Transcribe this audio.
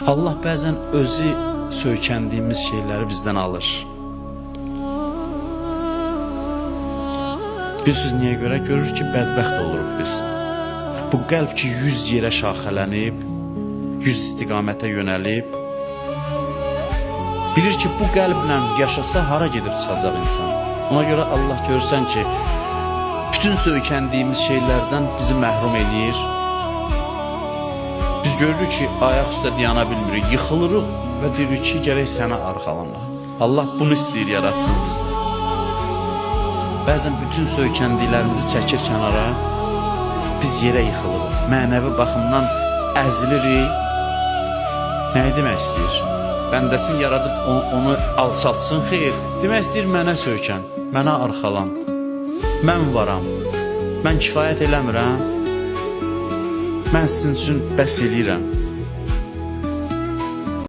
Allah bəzən özü söykəndiyimiz şeyləri bizdən alır. Bilirsiniz niyə görə? Görür ki, bədbəxt oluruq biz. Bu qəlb ki, 100 yerə şaxələnib, 100 istiqamətə yönəlib, bilir ki, bu qəlblə yaşasa hara gedib çıxacaq insan. Ona görə Allah görürsən ki, bütün söykəndiyimiz şeylərdən bizi məhrum eləyir. Biz görürük ki, ayaq üstə dayana bilmirik, yıxılırıq və deyirik ki, gərək sənə arxalanmaq. Allah bunu istəyir yaratsın. Bəzən bütün söykəndiklərimizi çəkir kənara, biz yerə yıxılırıq, mənəvi baxımdan əzilirik. Nəyi demək istəyir? Bəndəsini yaradıb onu alçaltsın, xeyr. Demək istəyir, mənə söykən, mənə arxalan. Mən varam, mən kifayət eləmirəm, mən sizin üçün bəs eləyirəm.